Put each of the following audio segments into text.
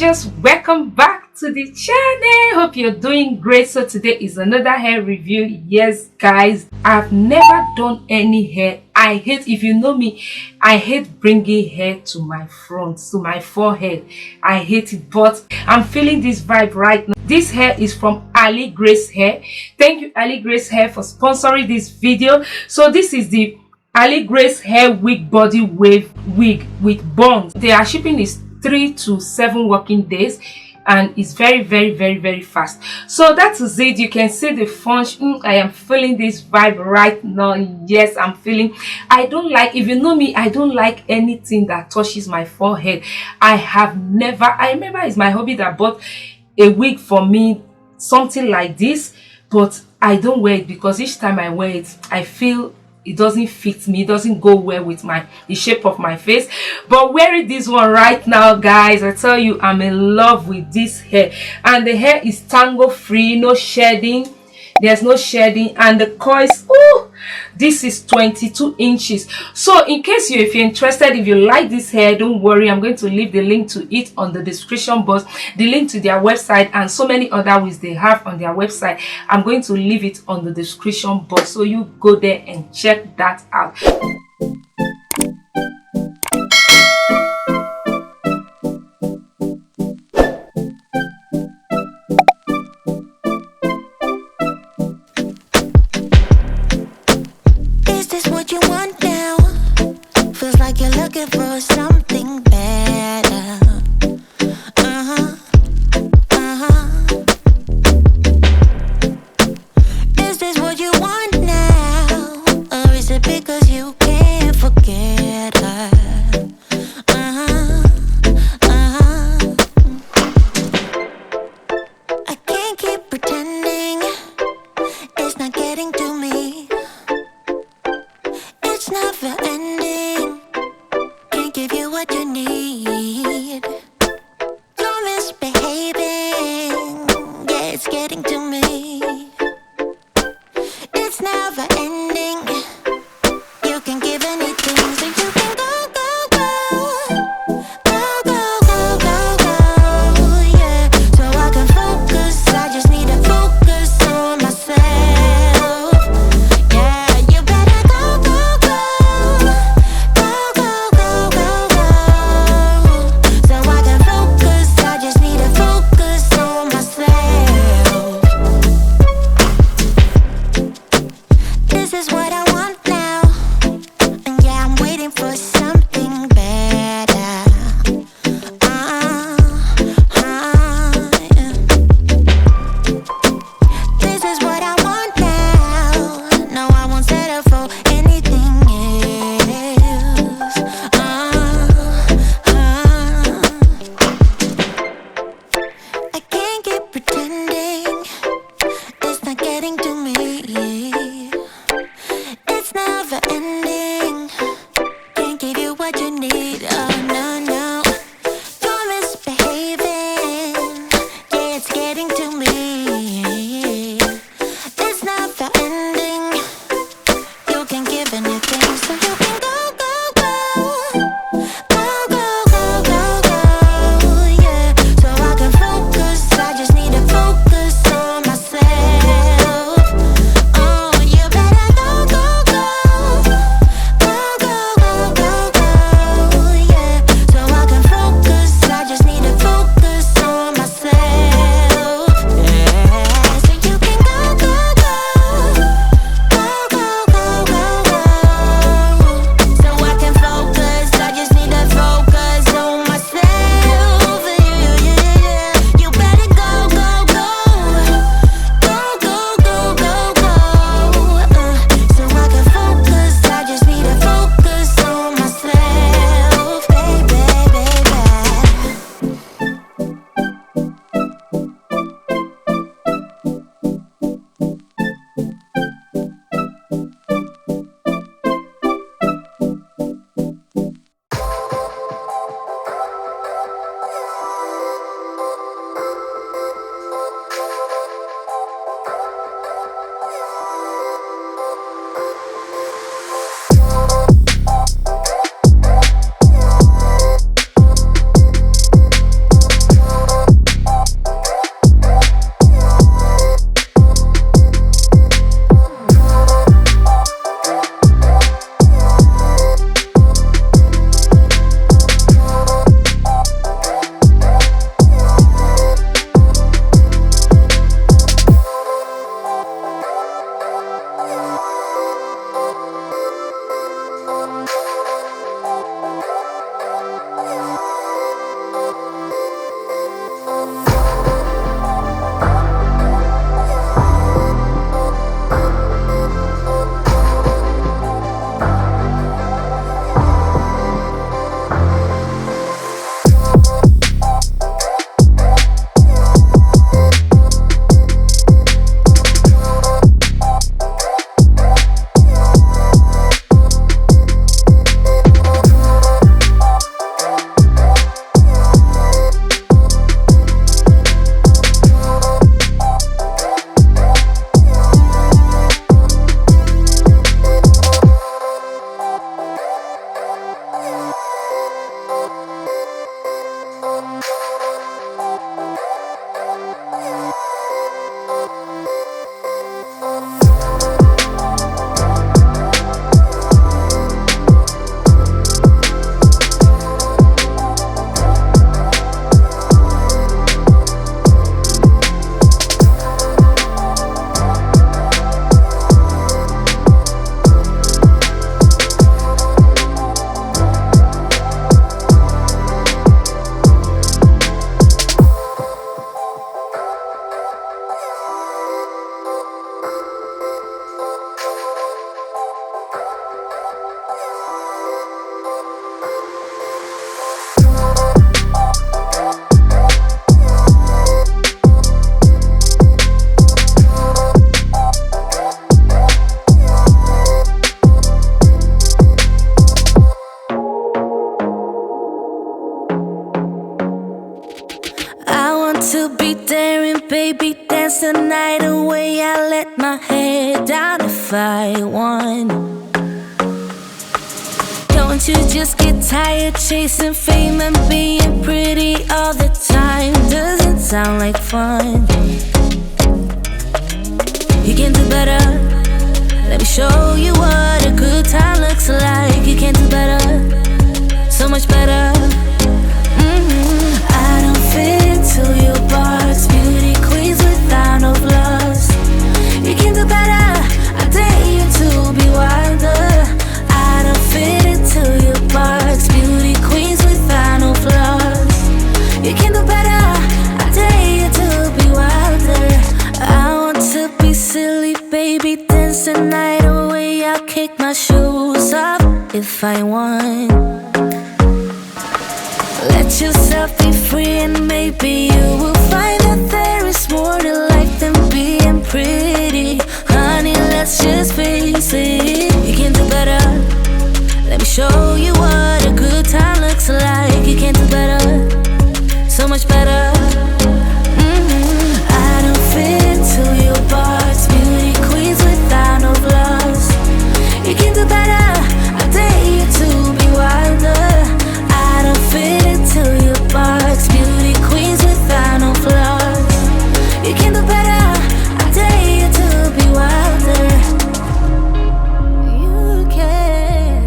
gorgeous, welcome back to the channel. Hope you're doing great. So today is another hair review. Yes guys, I've never done any hair. I hate, if you know me, I hate bringing hair to my front, to my forehead. I hate it, but I'm feeling this vibe right now. This hair is from Ali Grace Hair. Thank you Ali Grace Hair for sponsoring this video. So this is the Ali Grace Hair Wig Body Wave Wig with buns. Their shipping is 3 to 7 working days and it's very fast. So that is it. You can see the font. I am feeling this vibe right now. Yes, I'm feeling. I don't like, if you know me, I don't like anything that touches my forehead. I remember it's my hobby that bought a wig for me, something like this, but I don't wear it because each time I wear it I feel it doesn't fit me, it doesn't go well with the shape of my face. But wearing this one right now, guys, I tell you, I'm in love with this hair. And the hair is tangle free, no shedding, there's no shedding, and the coils, this is 22 inches. So in case if you're interested, if you like this hair, don't worry, I'm going to leave the link to it on the description box, the link to their website and so many other wigs they have on their website. I'm going to leave it on the description box, so you go there and check that out. You want now? Feels like you're looking for something better. Is this what you want now? Or is it because you can't forget? to be daring, baby, dance the night away. I let my head down if I won. Don't you just get tired chasing fame and being pretty all the time? Doesn't sound like fun. You can do better. Let me show you what a good time looks like. You can do better, so much better. I don't fit into your box. Beauty queens without no flaws. You can do better. I dare you to be wilder. I don't fit into your box. Beauty queens without no flaws. You can do better. I dare you to be wilder. I want to be silly, baby, dance the night away. I'll kick my shoes off if I want. Let yourself be free and maybe you will find that there is more to life than being pretty. Honey, let's just face it. You can do better. Let me show you what a good time looks like. You can do better, so much better. I don't fit into your box. Beauty queens without no flaws. You can do better. I dare you to be wilder. I don't fit into your box. Beauty queens without no flaws. You can do better. I dare you to be wilder. You can.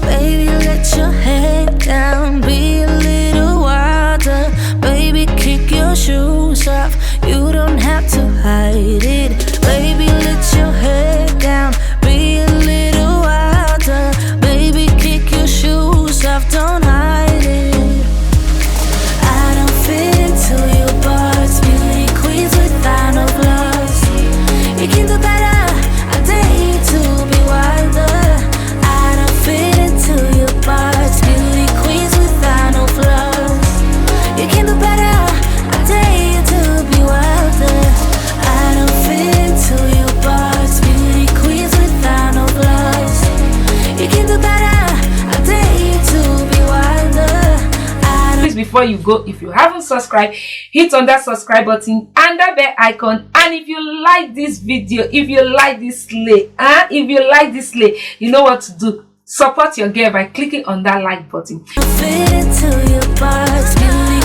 Baby, let your head down. Be a little wilder. Baby, kick your shoes off. You don't have to hide it. Baby, let your head down. Be a little wilder. Baby, kick your shoes off. Don't hide it. I don't fit into your box. Beauty queens without no flaws. You can do better. I dare you to be wilder. I don't fit into your box. Beauty queens without no flaws. You can do better. I dare you to be wilder. I don't fit into your box. Beauty queens without no flaws. You can do better. I dare you to be wilder. Please, before you go, if you haven't subscribed, hit on that subscribe button and that bell icon. And if you like this video, if you like this slay, you know what to do. Support your girl by clicking on that like button. Fit into your box. Beauty